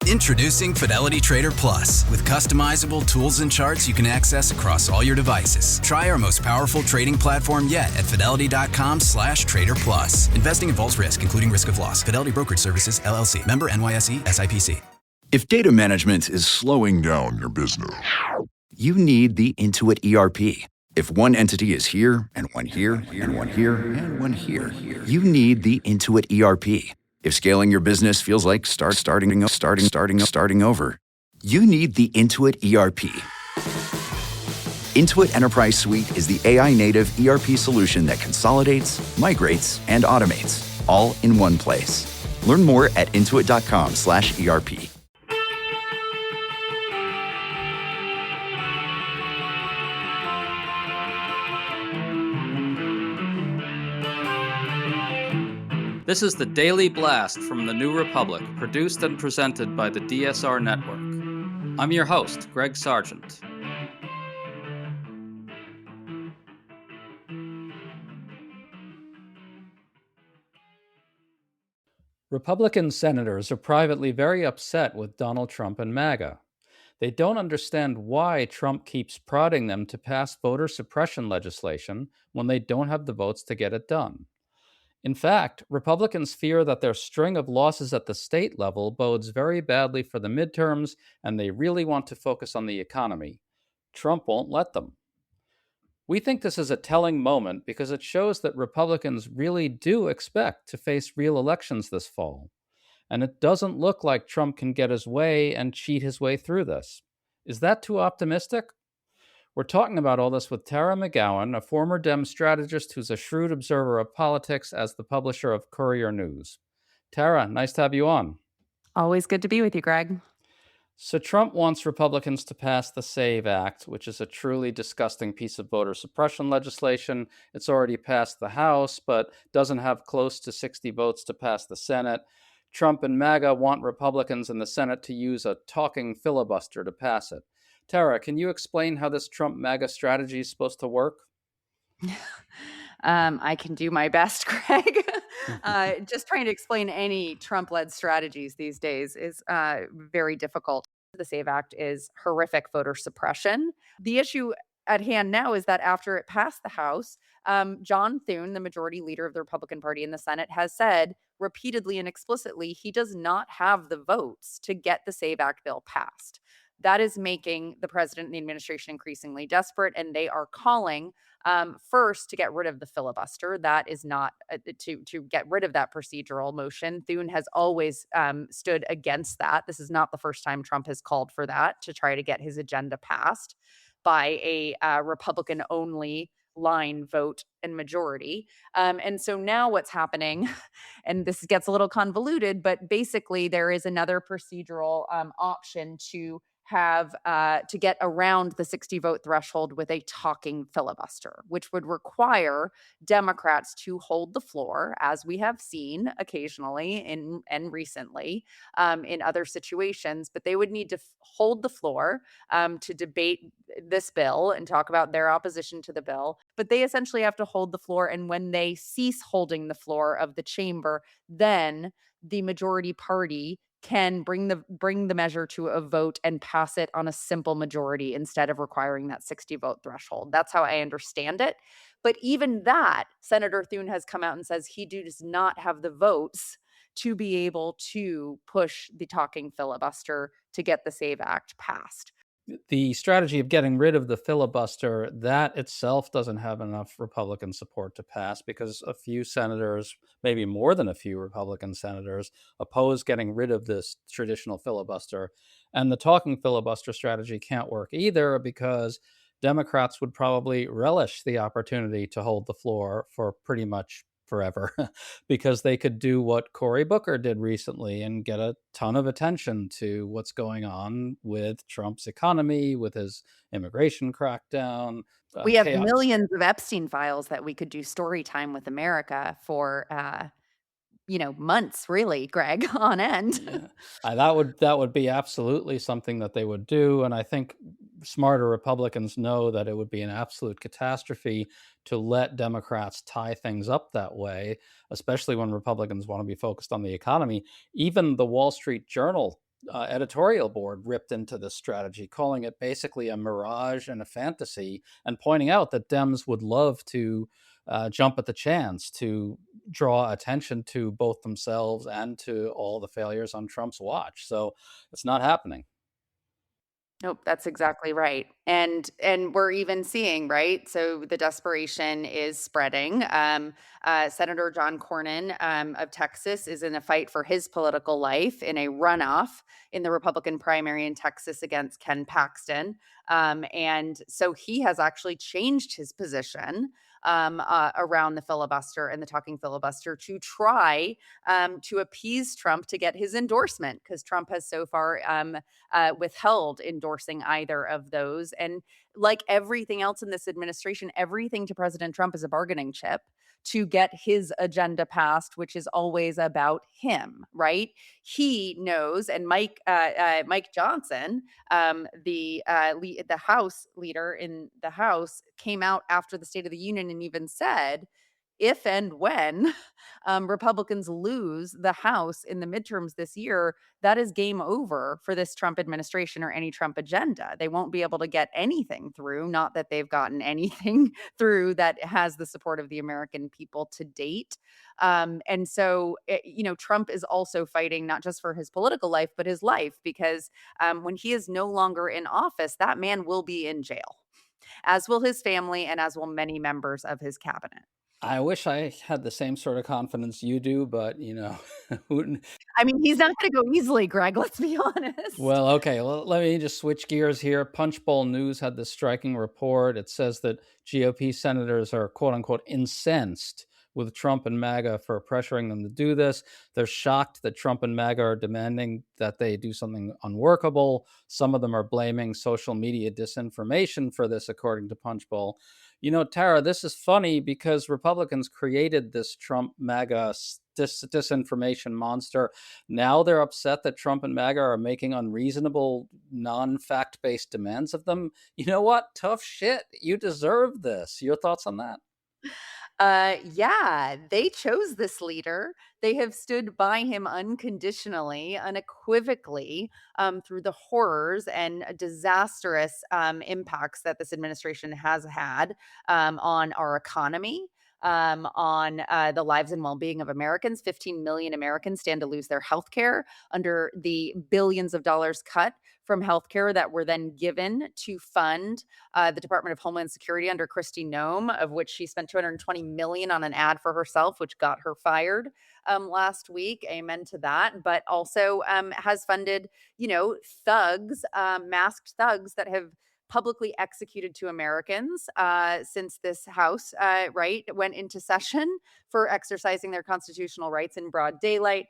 Introducing Fidelity Trader Plus with customizable tools and charts you can access across all your devices. Try our most powerful trading platform yet at fidelity.com/trader plus. Investing involves risk, including risk of loss. Fidelity Brokerage Services, LLC. Member NYSE, SIPC. If data management is slowing down your business, you need the Intuit ERP. If one entity is here, and one here, and one here, and one here, you need the Intuit ERP. If scaling your business feels like starting over, you need the Intuit ERP. Intuit Enterprise Suite is the AI-native ERP solution that consolidates, migrates, and automates, all in one place. Learn more at intuit.com/ERP. This is the Daily Blast from the New Republic, produced and presented by the DSR Network. I'm your host, Greg Sargent. Republican senators are privately very upset with Donald Trump and MAGA. They don't understand why Trump keeps prodding them to pass voter suppression legislation when they don't have the votes to get it done. In fact, Republicans fear that their string of losses at the state level bodes very badly for the midterms, and they really want to focus on the economy. Trump won't let them. We think this is a telling moment because it shows that Republicans really do expect to face real elections this fall. And it doesn't look like Trump can get his way and cheat his way through this. Is that too optimistic? We're talking about all this with Tara McGowan, a former Dem strategist who's a shrewd observer of politics as the publisher of Courier News. Tara, nice to have you on. Always good to be with you, Greg. So Trump wants Republicans to pass the SAVE Act, which is a truly disgusting piece of voter suppression legislation. It's already passed the House, but doesn't have close to 60 votes to pass the Senate. Trump and MAGA want Republicans in the Senate to use a talking filibuster to pass it. Tara, can you explain how this Trump-MAGA strategy is supposed to work? I can do my best, Greg. Just trying to explain any Trump-led strategies these days is very difficult. The SAVE Act is horrific voter suppression. The issue at hand now is that after it passed the House, John Thune, the majority leader of the Republican Party in the Senate, has said repeatedly and explicitly he does not have the votes to get the SAVE Act bill passed. That is making the president and the administration increasingly desperate, and they are calling first to get rid of the filibuster. That is not to get rid of that procedural motion. Thune has always stood against that. This is not the first time Trump has called for that to try to get his agenda passed by a Republican-only line vote and majority. And so now what's happening, and this gets a little convoluted, but basically there is another procedural option to have to get around the 60 vote threshold with a talking filibuster, which would require Democrats to hold the floor, as we have seen occasionally and recently in other situations. But they would need to hold the floor to debate this bill and talk about their opposition to the bill. But they essentially have to hold the floor. And when they cease holding the floor of the chamber, then the majority party can bring the measure to a vote and pass it on a simple majority instead of requiring that 60 vote threshold. That's how I understand it. But even that, Senator Thune has come out and says he does not have the votes to be able to push the talking filibuster to get the SAVE Act passed. The strategy of getting rid of the filibuster, that itself doesn't have enough Republican support to pass because a few senators, maybe more than a few Republican senators, oppose getting rid of this traditional filibuster. And the talking filibuster strategy can't work either because Democrats would probably relish the opportunity to hold the floor for pretty much forever because they could do what Cory Booker did recently and get a ton of attention to what's going on with Trump's economy, with his immigration crackdown. We have millions of Epstein files that we could do story time with America for months, really, Greg, on end. Yeah. That would be absolutely something that they would do. And I think smarter Republicans know that it would be an absolute catastrophe to let Democrats tie things up that way, especially when Republicans want to be focused on the economy. Even the Wall Street Journal editorial board ripped into this strategy, calling it basically a mirage and a fantasy, and pointing out that Dems would love to jump at the chance to draw attention to both themselves and to all the failures on Trump's watch. So it's not happening. Nope, that's exactly right. And we're even seeing, right? So the desperation is spreading. Senator John Cornyn of Texas is in a fight for his political life in a runoff in the Republican primary in Texas against Ken Paxton. And so he has actually changed his position around the filibuster and the talking filibuster to try to appease Trump to get his endorsement, because Trump has so far withheld endorsing either of those. And like everything else in this administration, everything to President Trump is a bargaining chip to get his agenda passed, which is always about him, right? He knows, and Mike Johnson, the House leader in the House, came out after the State of the Union and even said, if and when Republicans lose the House in the midterms this year, that is game over for this Trump administration or any Trump agenda. They won't be able to get anything through, not that they've gotten anything through that has the support of the American people to date. And so, Trump is also fighting not just for his political life, but his life, because when he is no longer in office, that man will be in jail, as will his family and as will many members of his cabinet. I wish I had the same sort of confidence you do, but I mean, he's not going to go easily, Greg. Let's be honest. Well, okay. Let me just switch gears here. Punchbowl News had this striking report. It says that GOP senators are, quote unquote, incensed with Trump and MAGA for pressuring them to do this. They're shocked that Trump and MAGA are demanding that they do something unworkable. Some of them are blaming social media disinformation for this, according to Punchbowl. Tara, this is funny because Republicans created this Trump MAGA disinformation monster. Now they're upset that Trump and MAGA are making unreasonable, non-fact-based demands of them. You know what? Tough shit. You deserve this. Your thoughts on that? Yeah, they chose this leader. They have stood by him unconditionally, unequivocally, through the horrors and disastrous impacts that this administration has had on our economy, on the lives and well-being of Americans. 15 million Americans stand to lose their health care under the billions of dollars cut from healthcare that were then given to fund the Department of Homeland Security under Kristi Noem, of which she spent $220 million on an ad for herself, which got her fired last week. Amen to that. But also has funded, thugs, masked thugs that have publicly executed 2 Americans since this House, went into session for exercising their constitutional rights in broad daylight.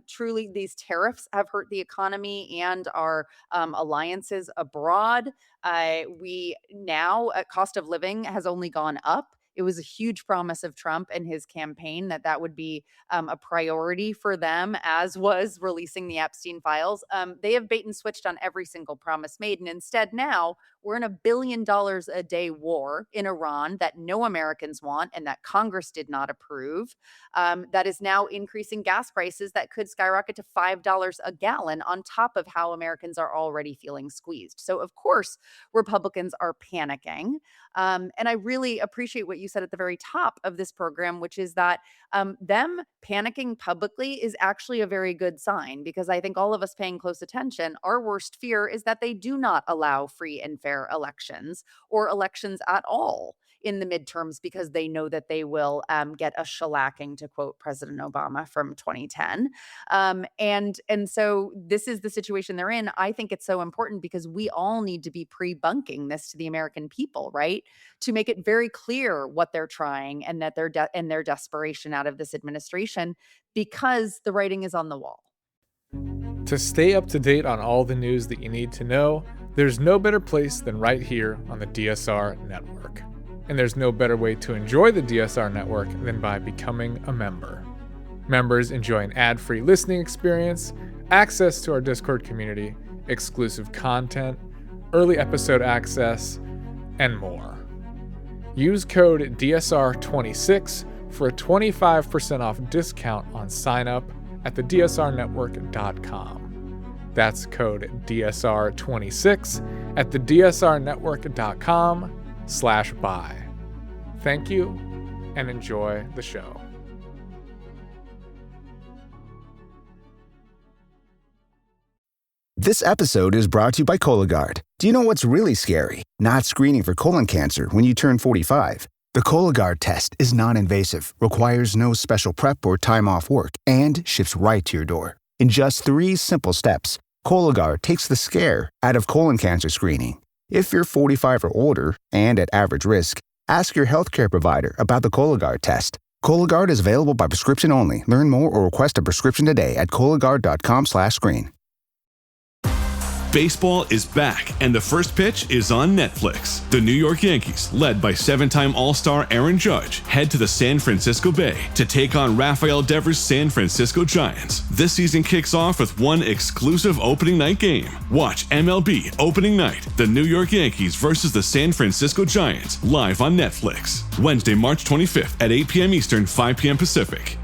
Truly, these tariffs have hurt the economy and our alliances abroad. Cost of living has only gone up. It was a huge promise of Trump and his campaign that would be a priority for them, as was releasing the Epstein files. They have bait and switched on every single promise made. And instead now we're in $1 billion a day war in Iran that no Americans want and that Congress did not approve. That is now increasing gas prices that could skyrocket to $5 a gallon on top of how Americans are already feeling squeezed. So, of course, Republicans are panicking. And I really appreciate what you said at the very top of this program, which is that them panicking publicly is actually a very good sign, because I think all of us paying close attention, our worst fear is that they do not allow free and fair elections or elections at all in the midterms, because they know that they will get a shellacking, to quote President Obama from 2010. And so this is the situation they're in. I think it's so important because we all need to be pre-bunking this to the American people, right? To make it very clear what they're trying and that their desperation out of this administration, because the writing is on the wall. To stay up to date on all the news that you need to know, there's no better place than right here on the DSR Network. And there's no better way to enjoy the DSR Network than by becoming a member. Members enjoy an ad-free listening experience, access to our Discord community, exclusive content, early episode access, and more. Use code DSR26 for a 25% off discount on sign-up at thedsrnetwork.com. That's code DSR26 at thedsrnetwork.com/buy. Thank you and enjoy the show. This episode is brought to you by Cologuard. Do you know what's really scary? Not screening for colon cancer when you turn 45. The Cologuard test is non-invasive, requires no special prep or time off work, and ships right to your door. In just 3 simple steps, Cologuard takes the scare out of colon cancer screening. If you're 45 or older and at average risk, ask your healthcare provider about the Cologuard test. Cologuard is available by prescription only. Learn more or request a prescription today at Cologuard.com/screen. Baseball is back, and the first pitch is on Netflix. The New York Yankees, led by 7-time All-Star Aaron Judge, head to the San Francisco Bay to take on Rafael Devers' San Francisco Giants. This season kicks off with one exclusive opening night game. Watch MLB Opening Night, the New York Yankees versus the San Francisco Giants, live on Netflix. Wednesday, March 25th at 8 p.m. Eastern, 5 p.m. Pacific.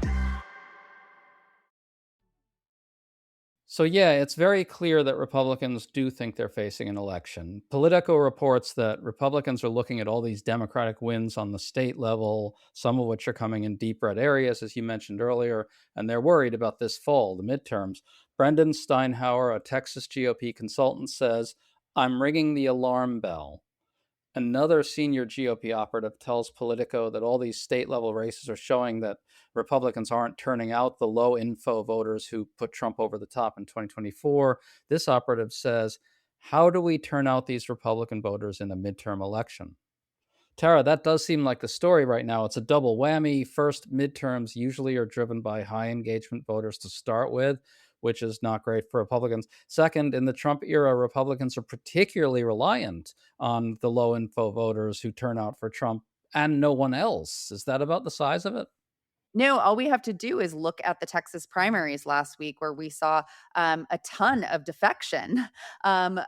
So yeah, it's very clear that Republicans do think they're facing an election. Politico reports that Republicans are looking at all these Democratic wins on the state level, some of which are coming in deep red areas, as you mentioned earlier, and they're worried about this fall, the midterms. Brendan Steinhauer, a Texas GOP consultant, says, "I'm ringing the alarm bell." Another senior GOP operative tells Politico that all these state-level races are showing that Republicans aren't turning out the low-info voters who put Trump over the top in 2024. This operative says, "How do we turn out these Republican voters in a midterm election?" Tara, that does seem like the story right now. It's a double whammy. First, midterms usually are driven by high engagement voters to start with, which is not great for Republicans. Second, in the Trump era, Republicans are particularly reliant on the low info voters who turn out for Trump and no one else. Is that about the size of it? No, all we have to do is look at the Texas primaries last week, where we saw a ton of defection from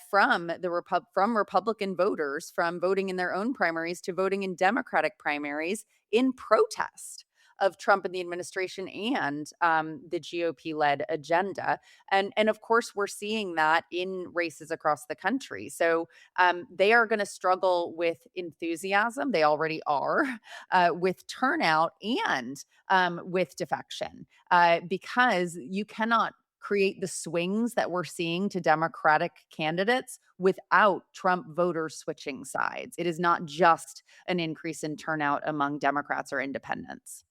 from Republican voters, from voting in their own primaries to voting in Democratic primaries in protest of Trump and the administration and the GOP-led agenda. And of course, we're seeing that in races across the country. So they are going to struggle with enthusiasm. They already are, with turnout and with defection, because you cannot create the swings that we're seeing to Democratic candidates without Trump voters switching sides. It is not just an increase in turnout among Democrats or independents.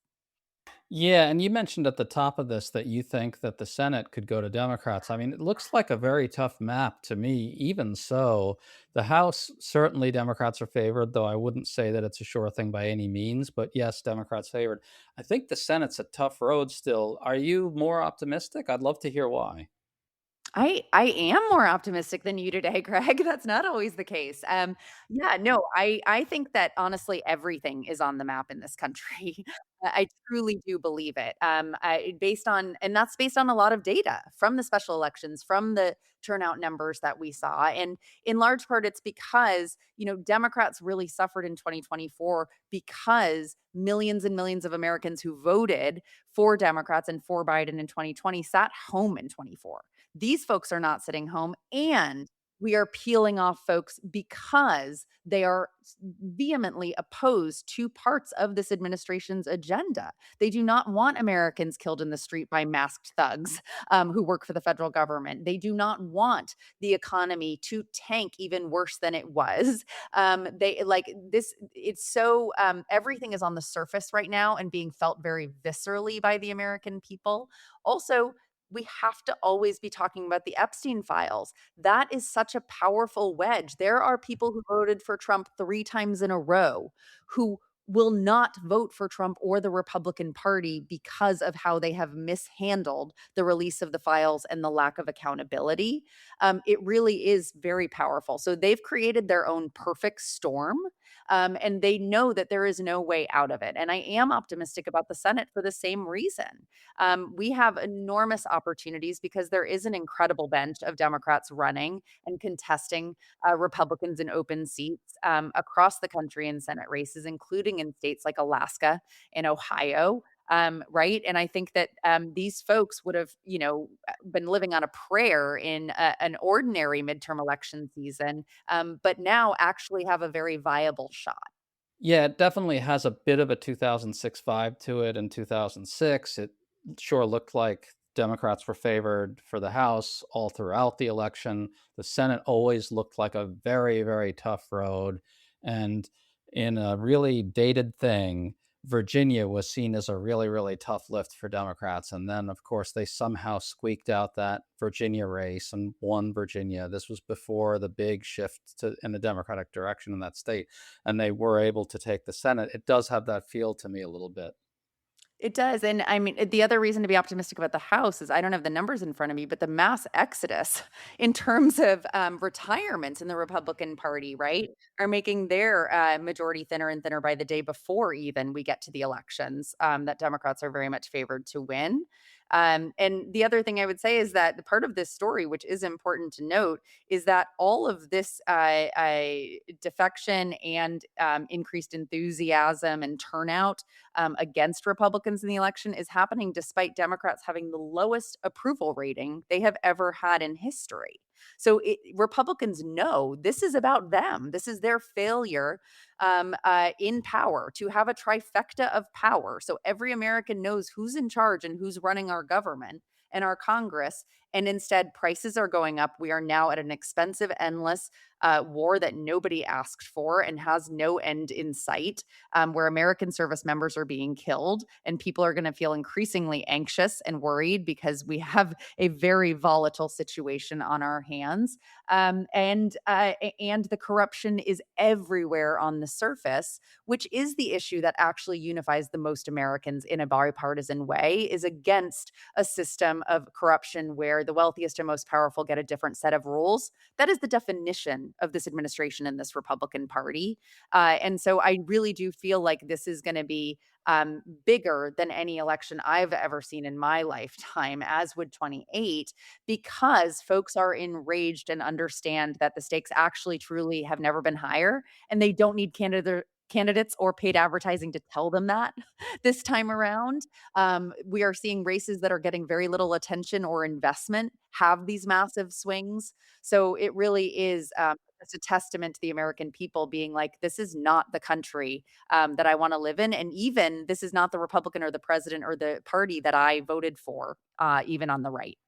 Yeah, and you mentioned at the top of this that you think that the Senate could go to Democrats. I mean, it looks like a very tough map to me. Even so, the House, certainly Democrats are favored, though I wouldn't say that it's a sure thing by any means. But yes, Democrats favored. I think the Senate's a tough road still. Are you more optimistic? I'd love to hear why. I am more optimistic than you today, Greg. That's not always the case. Yeah, no, I think that honestly everything is on the map in this country. I truly do believe it. And that's based on a lot of data from the special elections, from the turnout numbers that we saw, and in large part, it's because Democrats really suffered in 2024 because millions and millions of Americans who voted for Democrats and for Biden in 2020 sat home in 24. These folks are not sitting home, and we are peeling off folks because they are vehemently opposed to parts of this administration's agenda. They do not want Americans killed in the street by masked thugs who work for the federal government. They do not want the economy to tank even worse than it was. They like this. It's so everything is on the surface right now and being felt very viscerally by the American people. Also, we have to always be talking about the Epstein files. That is such a powerful wedge. There are people who voted for Trump 3 times in a row who will not vote for Trump or the Republican Party because of how they have mishandled the release of the files and the lack of accountability. It really is very powerful. So they've created their own perfect storm, and they know that there is no way out of it. And I am optimistic about the Senate for the same reason. We have enormous opportunities because there is an incredible bench of Democrats running and contesting Republicans in open seats across the country in Senate races, including in states like Alaska and Ohio. right? And I think that these folks would have, been living on a prayer in an ordinary midterm election season, but now actually have a very viable shot. Yeah, it definitely has a bit of a 2006 vibe to it. In 2006, it sure looked like Democrats were favored for the House all throughout the election. The Senate always looked like a very, very tough road. And in a really dated thing, Virginia was seen as a really, really tough lift for Democrats. And then, of course, they somehow squeaked out that Virginia race and won Virginia. This was before the big shift in the Democratic direction in that state, and they were able to take the Senate. It does have that feel to me a little bit. It does. And I mean, the other reason to be optimistic about the House is I don't have the numbers in front of me, but the mass exodus in terms of retirements in the Republican Party, right, are making their majority thinner and thinner by the day before even we get to the elections that Democrats are very much favored to win. And the other thing I would say is that the part of this story, which is important to note, is that all of this defection and increased enthusiasm and turnout against Republicans in the election is happening despite Democrats having the lowest approval rating they have ever had in history. So Republicans know this is about them. This is their failure in power to have a trifecta of power. So every American knows who's in charge and who's running our government and our Congress. And instead, prices are going up. We are now at an expensive, endless war that nobody asked for and has no end in sight, where American service members are being killed. And people are going to feel increasingly anxious and worried because we have a very volatile situation on our hands. And the corruption is everywhere on the surface, which is the issue that actually unifies the most Americans in a bipartisan way, is against a system of corruption where the wealthiest and most powerful get a different set of rules. That is the definition of this administration and this Republican Party. And so I really do feel like this is going to be bigger than any election I've ever seen in my lifetime, as would 28, because folks are enraged and understand that the stakes actually truly have never been higher, and they don't need candidates or paid advertising to tell them that this time around. We are seeing races that are getting very little attention or investment have these massive swings. So it really is just a testament to the American people being like, this is not the country that I want to live in. And even this is not the Republican or the president or the party that I voted for, even on the right.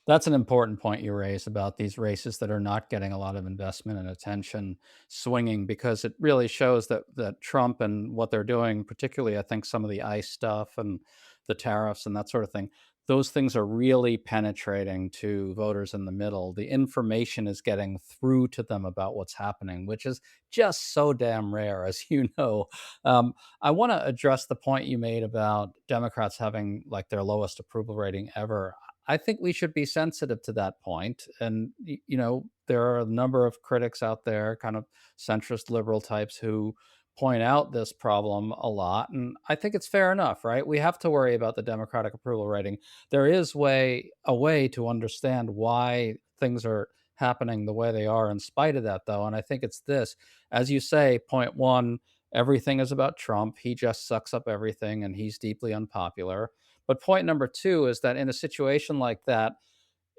That's an important point you raise about these races that are not getting a lot of investment and attention swinging, because it really shows that Trump and what they're doing, particularly I think some of the ICE stuff and the tariffs and that sort of thing, those things are really penetrating to voters in the middle. The information is getting through to them about what's happening, which is just so damn rare, as you know. I want to address the point you made about Democrats having like their lowest approval rating ever. I think we should be sensitive to that point. And, there are a number of critics out there, kind of centrist liberal types, who point out this problem a lot. And I think it's fair enough, right? We have to worry about the Democratic approval rating. There is a way to understand why things are happening the way they are in spite of that, though. And I think it's this. As you say, point one, everything is about Trump. He just sucks up everything and he's deeply unpopular. But point number two is that in a situation like that,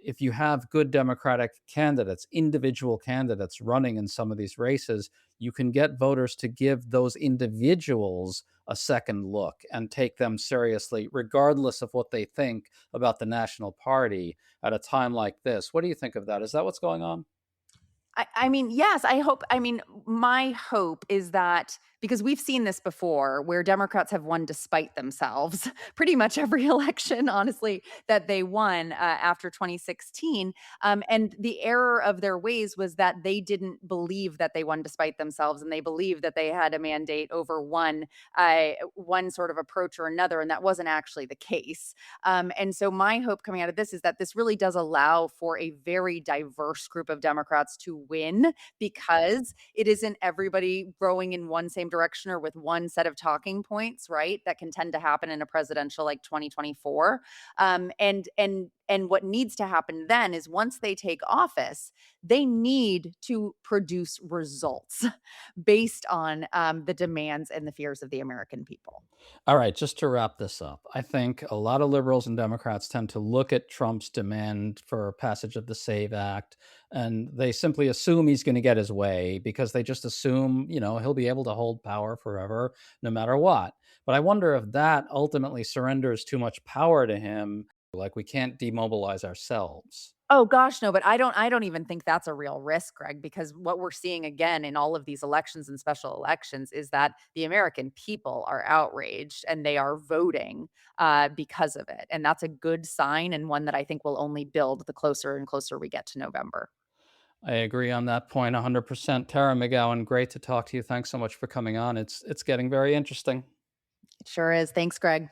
if you have good Democratic candidates, individual candidates running in some of these races, you can get voters to give those individuals a second look and take them seriously, regardless of what they think about the national party at a time like this. What do you think of that? Is that what's going on? I mean, yes, my hope is that because we've seen this before where Democrats have won despite themselves, pretty much every election, honestly, that they won after 2016. And the error of their ways was that they didn't believe that they won despite themselves. And they believed that they had a mandate over one sort of approach or another. And that wasn't actually the case. And so my hope coming out of this is that this really does allow for a very diverse group of Democrats to win because it isn't everybody rowing in one same direction or with one set of talking points, right? That can tend to happen in a presidential like 2024. And what needs to happen then is once they take office, they need to produce results based on the demands and the fears of the American people. All right, just to wrap this up, I think a lot of liberals and Democrats tend to look at Trump's demand for passage of the SAVE Act, and they simply assume he's going to get his way because they just assume, he'll be able to hold power forever, no matter what. But I wonder if that ultimately surrenders too much power to him, like we can't demobilize ourselves. Oh gosh, no, but I don't even think that's a real risk, Greg, because what we're seeing again in all of these elections and special elections is that the American people are outraged and they are voting because of it. And that's a good sign and one that I think will only build the closer and closer we get to November. I agree on that point 100%. Tara McGowan, great to talk to you. Thanks so much for coming on. It's getting very interesting. It sure is. Thanks, Greg.